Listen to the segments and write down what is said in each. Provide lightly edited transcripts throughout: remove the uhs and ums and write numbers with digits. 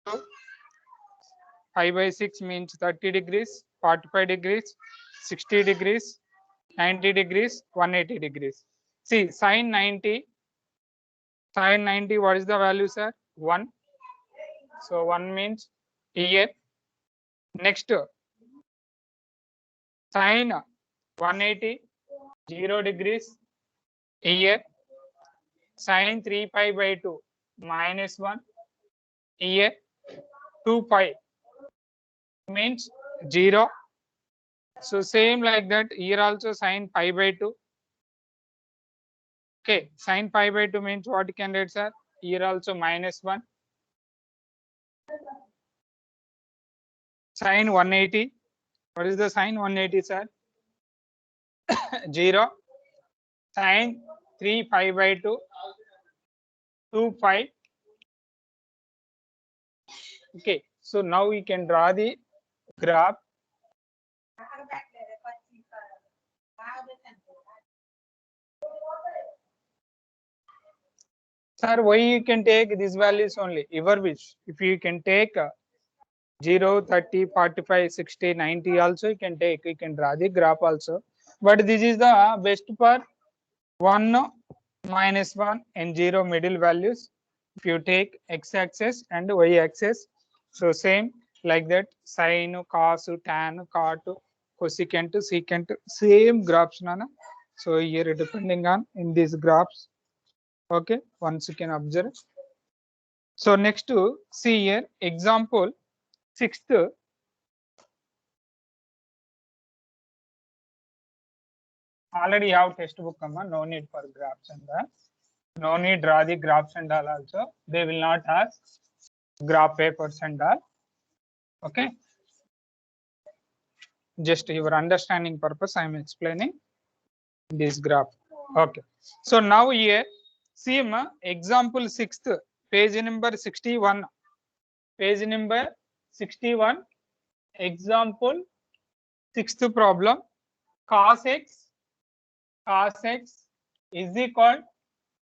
5 by 6 means 30 degrees, 45 degrees, 60 degrees, 90 degrees, 180 degrees. See, sine 90, what is the value, sir? 1. So 1 means here. Next, sine 180, 0 degrees here. Sine 3 pi by 2 minus 1 here. 2 pi means 0. So same like that here also sine pi by 2. Okay, sine pi by 2 means what you can write, sir? Here also minus 1. Sine 180. What is the sine 180, sir? 0. Sine 3 pi by 2, 2 pi. Okay, so now we can draw the graph. Sir, why you can take these values only? Your wish. If you can take 0, 30, 45, 60, 90 also you can take. You can draw the graph also. But this is the best for 1, minus 1 and 0 middle values. If you take x-axis and y-axis, so same like that, sine, cos, tan, cot, cosecant, secant, same graphs, nana. So here depending on in these graphs. Okay, once you can observe. So next to see here example 6th. Already have textbook, no need for graphs and that. No need draw the graphs and all also. They will not ask graph papers and all. Okay. Just your understanding purpose, I am explaining this graph. Okay. So now here, see example 6th, page number 61. Page number 61, example 6th problem. Cos x is equal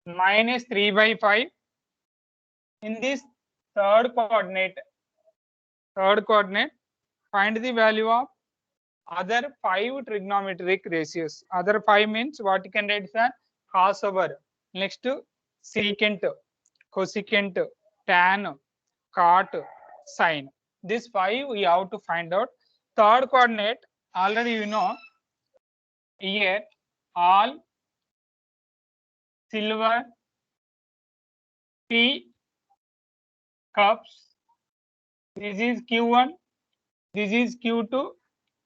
minus 3 by 5 in this third coordinate. Find the value of other 5 trigonometric ratios. Other 5 means what you can write, sir? Cos over. Next, secant, cosecant, tan, cot, sine. This 5 we have to find out. Third coordinate, already you know, here all silver tea cups. This is Q1, this is Q2,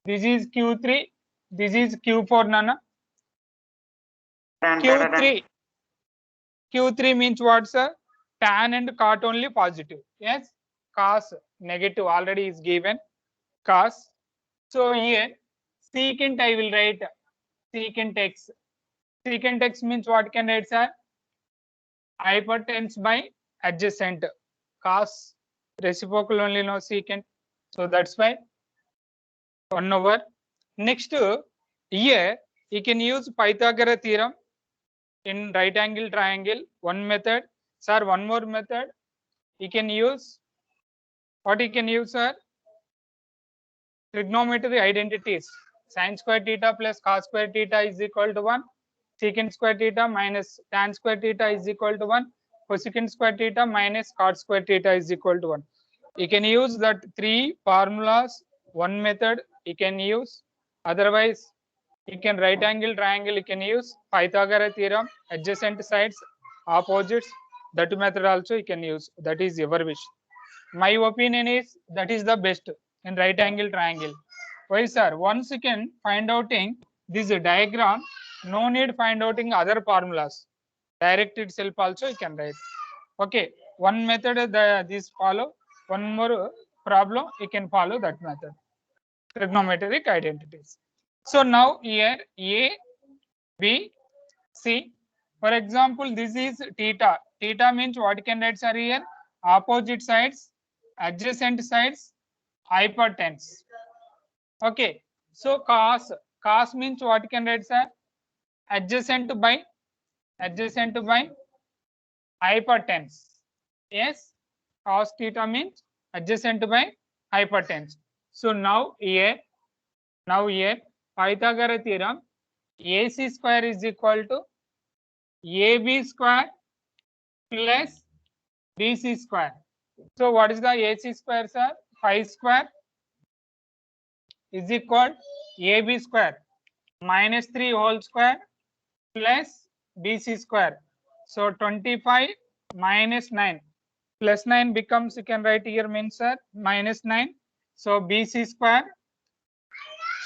this is Q3, this is Q4, nana. Q3 means what, sir? Tan and cot only positive. Yes, cos negative already is given. Cos. So here secant I will write secant x. Secant x means what can write, sir? Hypotenuse by adjacent. Cos reciprocal only, no secant. So that's why 1 over. Next, here you can use Pythagoras theorem in right angle triangle. One method, sir. One more method you can use. What you can use, sir? Trigonometry identities. Sin square theta plus cos square theta is equal to 1. Secant square theta minus tan square theta is equal to 1. Cosecant square theta minus cot square theta is equal to 1. You can use that 3 formulas. One method you can use. Otherwise, you can right angle triangle. You can use Pythagoras theorem, adjacent sides, opposites. That method also you can use. That is your wish. My opinion is that is the best in right angle triangle. Why, sir? Once you can find out in this diagram, no need find out in other formulas. Direct itself also you can write. Okay, one method this follow. One more problem you can follow that method. Trigonometric identities. So now here A, B, C. For example, this is theta. Theta means what can write, sir, here? Opposite sides, adjacent sides, hypotenuse. Okay. So cos means what can write, sir? Adjacent by hypotenuse. Yes. Cos theta means adjacent by hypertenuse. So now here Pythagoras theorem, AC square is equal to AB square plus BC square. So what is the AC square, sir? Pi square is equal AB square minus 3 whole square plus BC square. So 25 minus 9 plus 9 becomes, you can write here means, sir, minus 9. So BC square.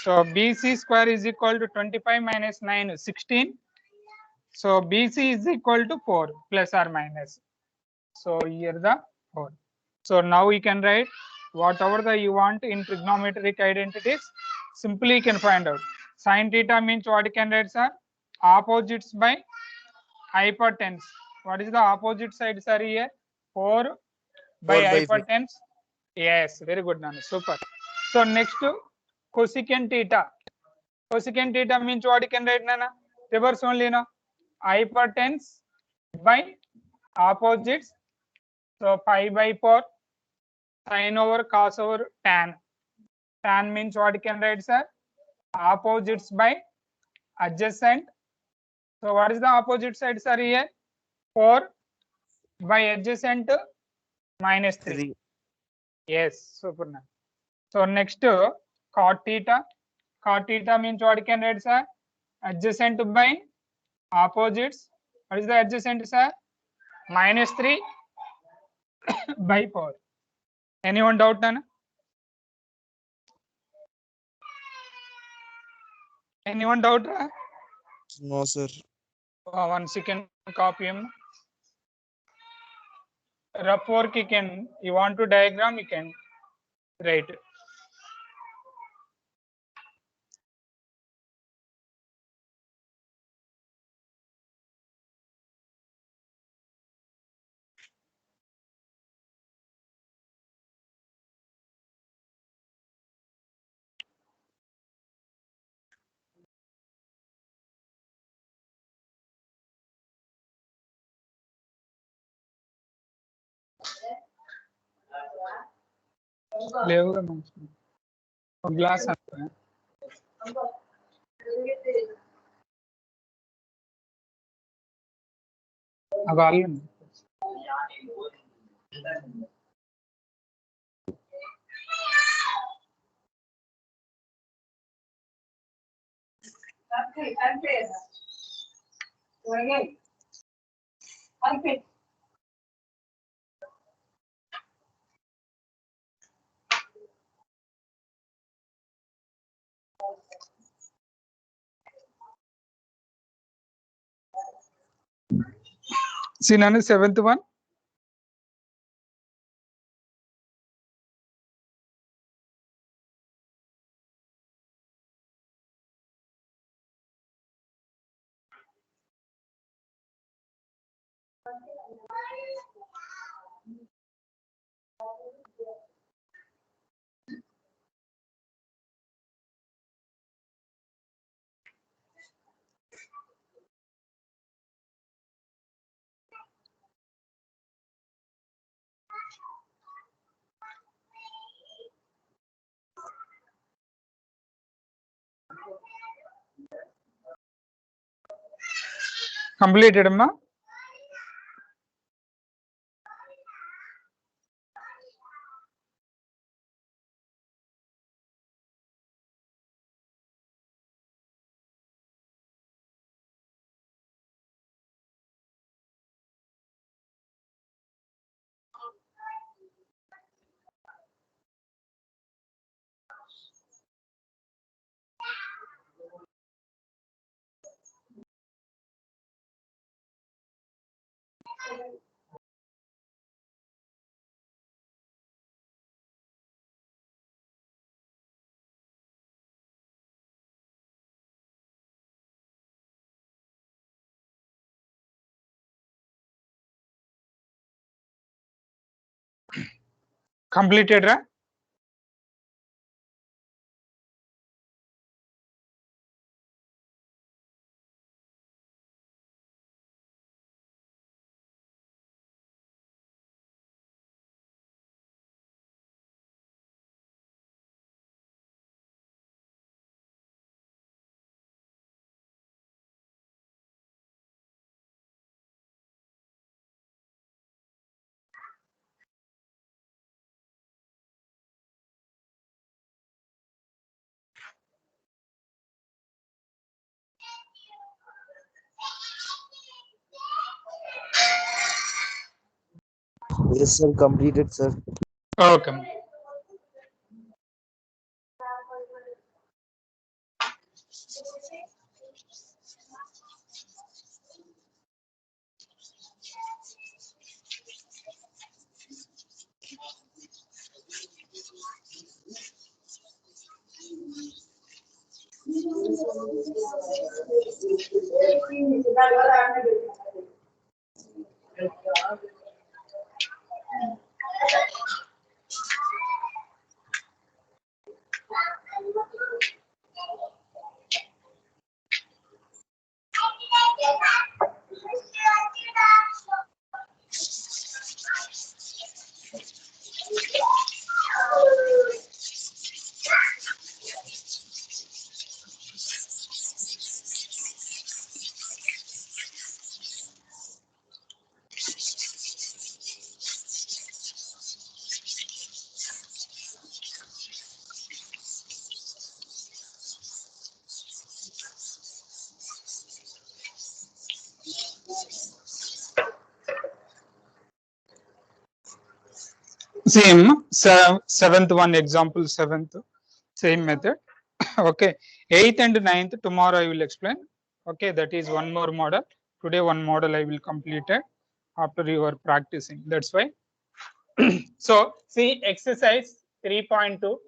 So BC square is equal to 25 minus 9 is 16. So BC is equal to 4 plus or minus. So here the 4. So now you can write whatever the you want in trigonometric identities. Simply you can find out. Sin theta means what you can write, sir? Opposites by hypertenuse. What is the opposite side, sir, here? 4 by 4 by 5. hypertenuse. Yes, very good, Nana. Super. So next cosecant theta. Cosecant theta means what you can write, Nana? Reverse only, no? Hypertenuse by opposites. So pi by 4 sin over cos over tan. Tan means what you can write, sir? Opposites by adjacent. So what is the opposite side, sir, here? 4 by adjacent minus 3. 3. Yes, super. So next cot theta. Cot theta means what you can write, sir? Adjacent by opposites. What is the adjacent, sir? Minus 3 by 4. Anyone doubt, Nana? Anyone doubt? No, sir. One second, copy him. Rough work you can, you want to diagram, you can write. లేవుగా మంచి ఒక glass అనుకో అవి already See, none is seventh one. Completed, amma. Completed, right? Yes, sir. Completed, sir. Okay. Same seventh one example, seventh same method. Okay, eighth and ninth tomorrow I will explain. Okay, that is one more model. Today one model I will complete it after you are practicing. That's why. So see exercise 3.2.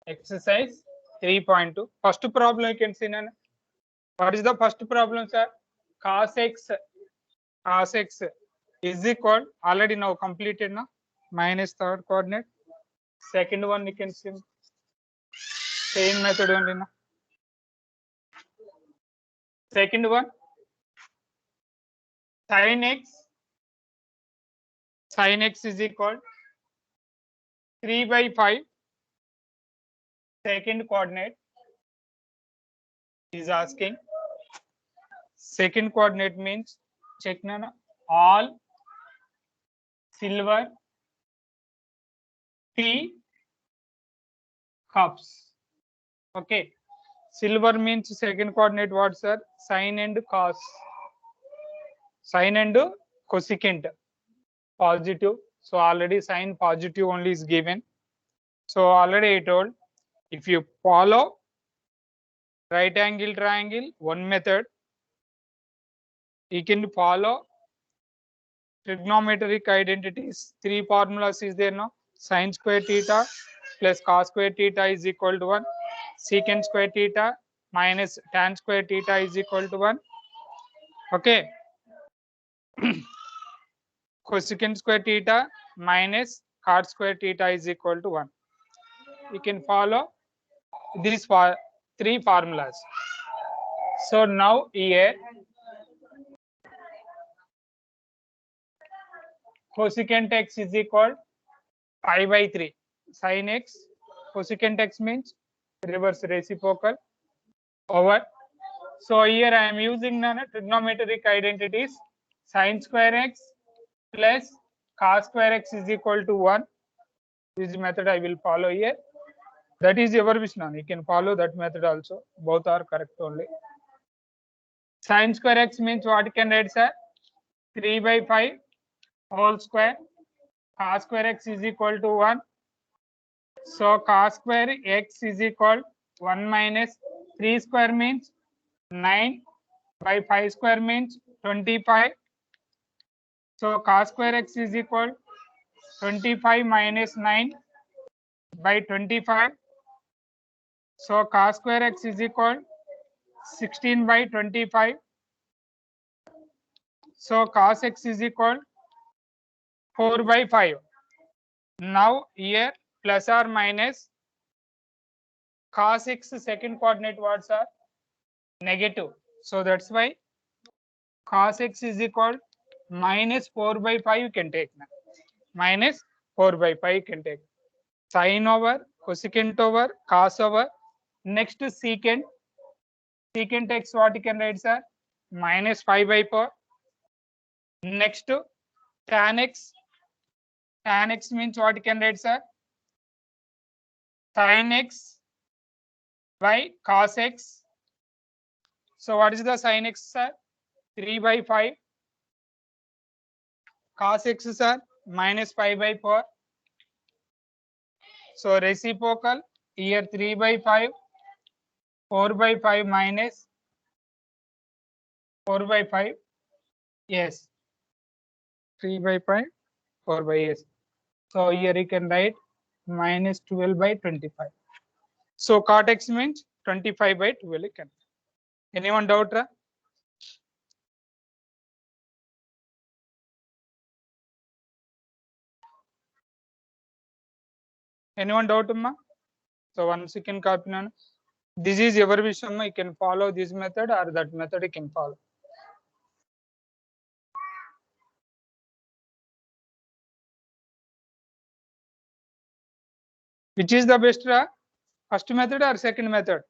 Exercise 3.2. First problem you can see. Nana. What is the first problem, sir? Cos x is equal, already now completed now, minus third coordinate. Second one you can see same method only now. Second one, sin x is equal 3/5 second coordinate is asking. Second coordinate means check na all silver tea cups. Okay, silver means second coordinate what, sir? Sin and cos. Sin and cosecant positive. So already sin positive only is given. So already I told, if you follow right angle triangle one method, you can follow trigonometric identities. Three formulas is there now. Sin square theta plus cos square theta is equal to 1. Secant square theta minus tan square theta is equal to 1. Okay. Cosecant square theta minus cot square theta is equal to 1. You can follow these three formulas. So now here cosecant x is equal pi/3 sin x. Cosecant x means reverse reciprocal over. So here I am using the trigonometric identities. Sin square x plus cos square x is equal to 1. This method I will follow here. That is your wish now. You can follow that method also. Both are correct only. Sin square x means what you can write, sir? 3/5 whole square. Cos square x is equal to 1. So cos square x is equal 1 minus 3 square means 9 by 5 square means 25. So cos square x is equal 25 minus 9 by 25. So cos square x is equal 16 by 25. So cos x is equal 4/5. Now here plus or minus cos x second coordinate words are negative. So that's why cos x is equal minus 4/5 you can take now. Minus 4/5 you can take. Sin over, cosecant over, cos over. Next secant. Secant x what you can write, sir? Minus 5/4. Next tan x. Tan x means what you can write, sir? Sin x by cos x. So what is the sin x, sir? 3/5. Cos x, sir? minus 5 by 4. So reciprocal here 3 by 5, 4 by 5 minus 4 by 5. Yes, 3 by 5, 4 by yes. So here you can write minus 12 by 25. So cot x means 25 by 12. You can. Anyone doubt? Ra? Anyone doubt? Ma? So once you can copy none. This is your vision. You can follow this method or that method you can follow. Which is the best? Ra? First method or second method?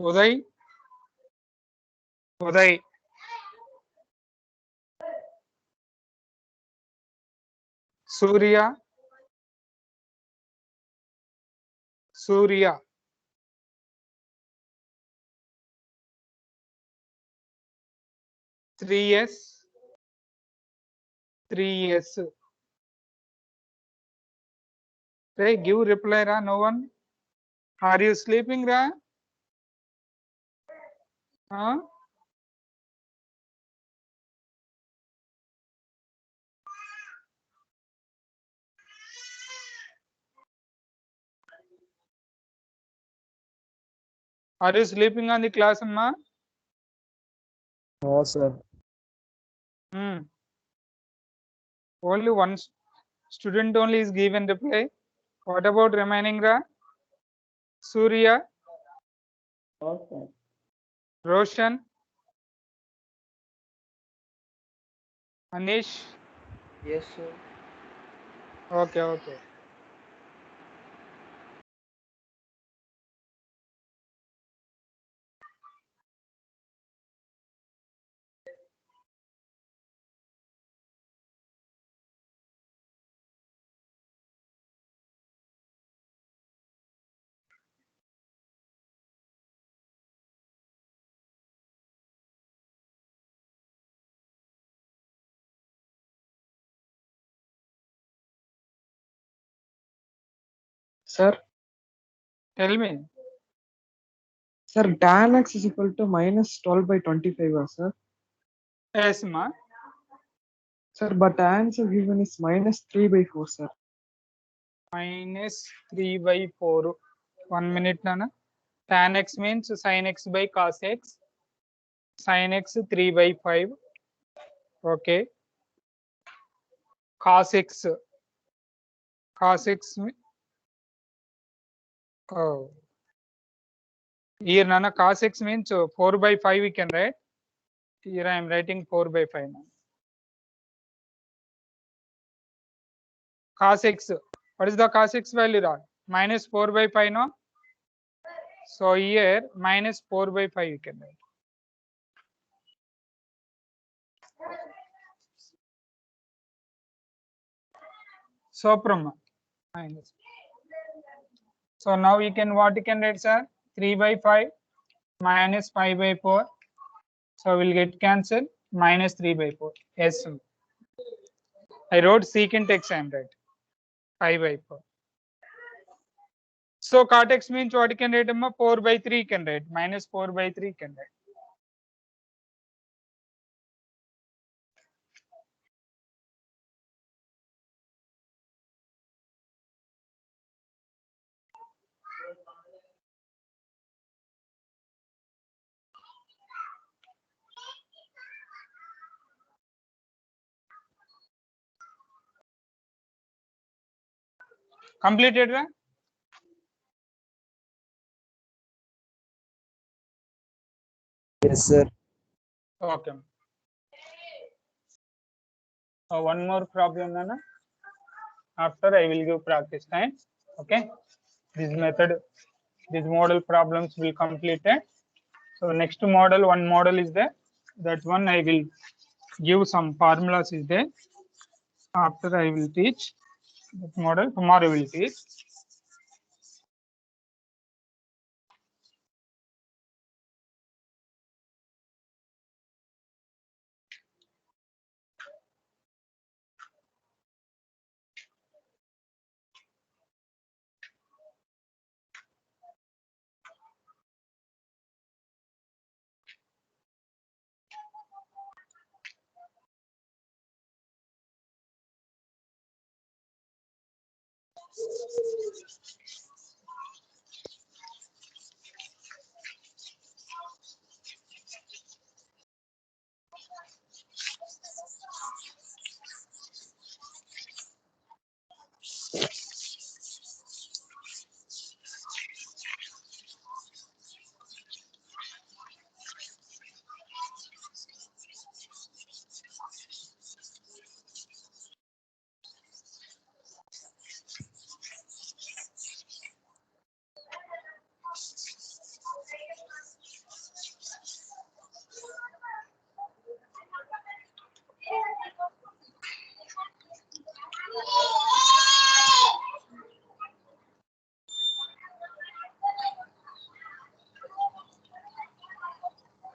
Uday. Uday. Surya. Surya. Three yes. 3 yes. Hey, give reply, Ra. No one. Are you sleeping, Ra? Huh? Are you sleeping on the class, Amma? No, sir. Hmm. Only one student only is given reply. What about remaining, Ra? Surya, Okay. Roshan, Anish. Yes, sir. Okay, okay. Sir, Tell me. sir, tan x is equal to minus 12 by 25, sir. Yes, Ma. Sir, but answer given is minus 3 by 4, sir. Minus 3 by 4. 1 minute, Nana. Tan x means sin x by cos x. Sin x 3 by 5. Okay. Cos x. Cos x. Oh. Here, Nana, cos x means 4 by 5 we can write. Here I am writing 4 by 5 now. Cos x. What is the cos x value? Ra? Minus 4 by 5, no? So here minus 4 by 5 you can write. So from minus. So now you can what you can write, sir? 3 by 5 minus 5 by 4. So we'll get cancelled minus 3 by 4. Yes. I wrote secant x I am right. 5 by 4. So cot x means what you can write? 4 by 3 you can write. Minus 4 by 3 you can write. Completed, right? Yes, sir. Okay. One more problem, Nana. After I will give practice time. Okay, this method, this model problems will completed. So next model, one model is there. That one I will give some formulas is there. After I will teach that model. Tomorrow I will teach.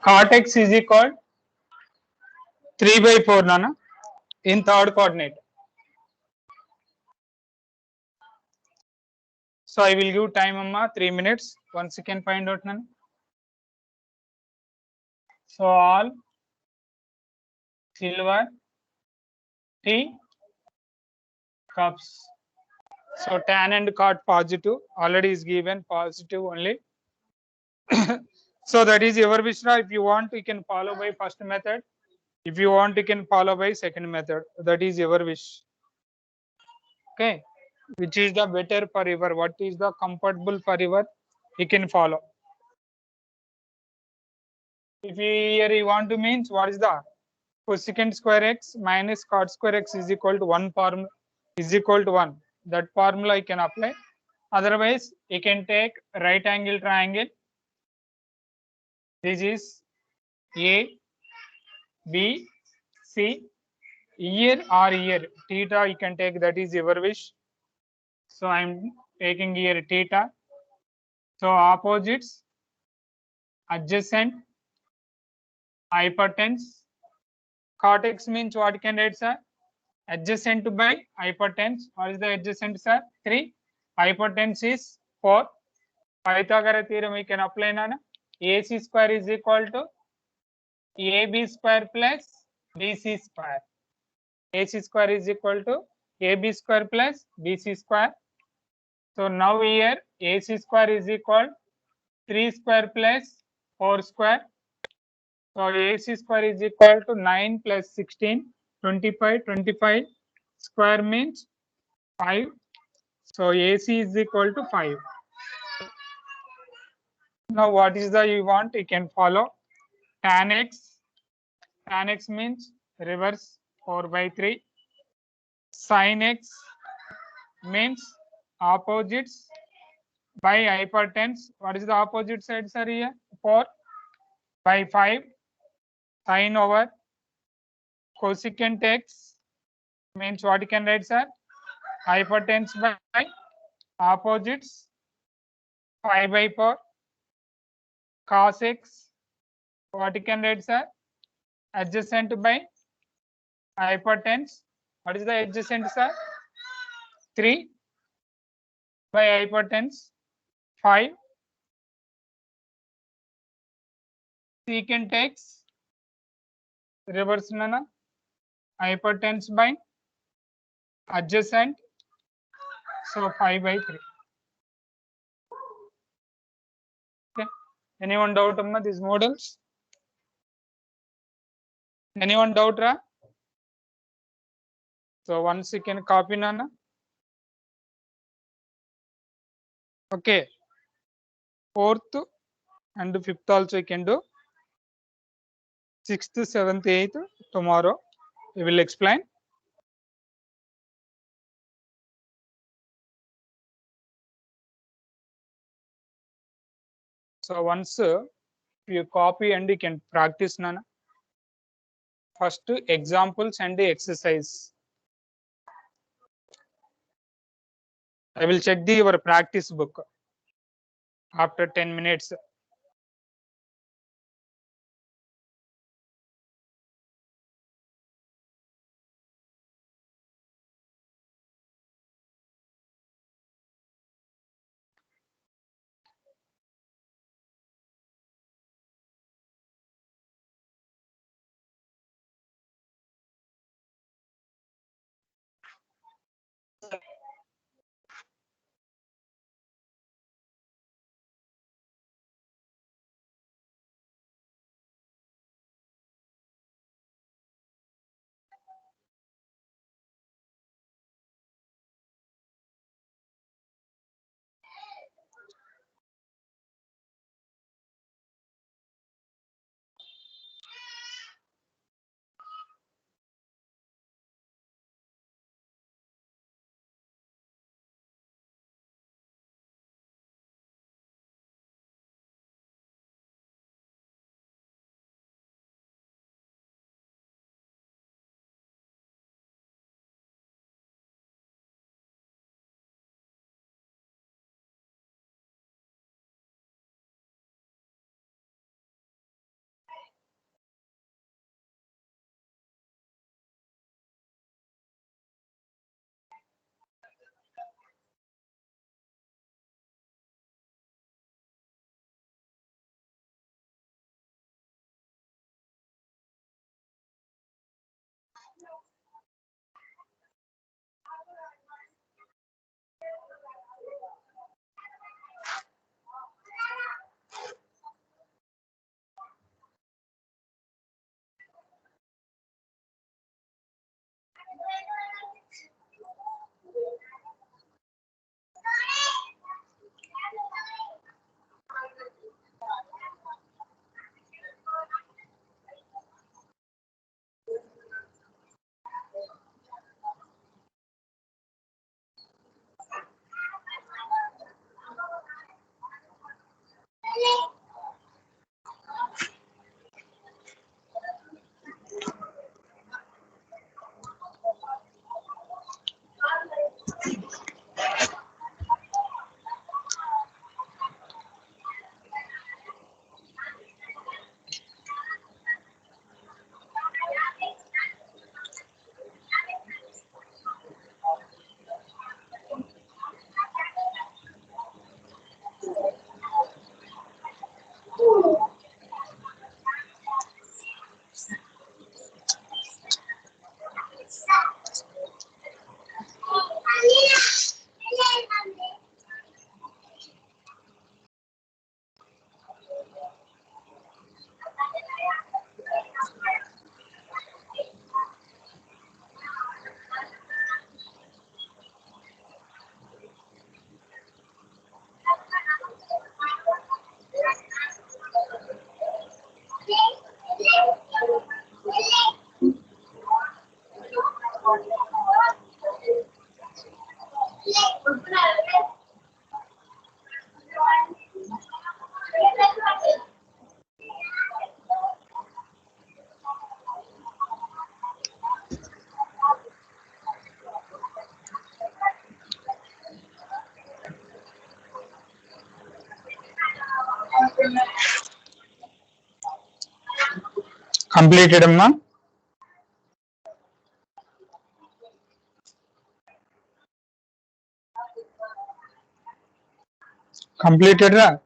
Cot x is equal 3/4 Nana in third coordinate. So I will give time amma 3 minutes. Once you can find out Nana. So all silver tea cups. So tan and cot positive already is given positive only. So that is your wish. If you want, you can follow by first method. If you want, you can follow by second method. That is your wish. Okay, which is the better for your? What is the comfortable for your? You can follow. If here you want to means what is the cosecant square x minus cot square x is equal to 1 formula is equal to 1. That formula you can apply. Otherwise, you can take right angle triangle. This is A, B, C. Here or here, theta you can take, that is your wish. So I am taking here theta. So opposites, adjacent, hypertense. Cot x means what you can write, sir? Adjacent by hypertense. What is the adjacent, sir? 3. Hypertense is 4. Pythagoras theorem we can apply Nana. AC square is equal to AB square plus BC square. AC square is equal to AB square plus BC square. So now here AC square is equal 3 square plus 4 square. So AC square is equal to 9 plus 16, 25. 25 square means 5. So AC is equal to 5. Now what is the you want? You can follow tan x. Tan x means reverse 4/3. Sin x means opposites by hypertense. What is the opposite side, sir? Here 4/5. Sin over cosecant x means what you can write, sir? Hypertense by opposites 5/4. Cos x, what you can write, sir? Adjacent by hypertense. What is the adjacent, sir? 3 by hypertense 5. Secant x reverse Nana, hypertense by adjacent, so 5/3. Okay, anyone doubt amma these models? Anyone doubt ra? So once you can copy Nana. Okay, 4th and 5th also you can do. 6th, 7th, 8th tomorrow we will explain. So once you copy and you can practice nana. First examples and the exercise. I will check your practice book after 10 minutes. Completed, amma. Completed ra.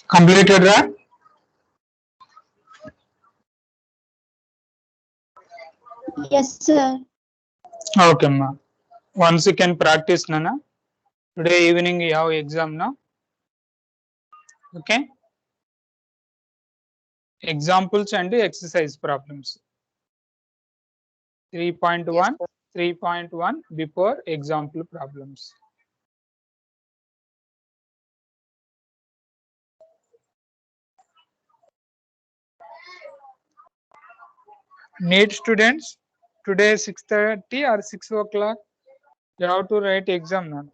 Completed ra? Yes, sir. Okay, ma. Once you can practice, Nana. Today evening you have exam now. Okay. Examples and exercise problems. 3.1, 3.1 before example problems. Need students today 6:30 or 6 o'clock. You have to write exam now.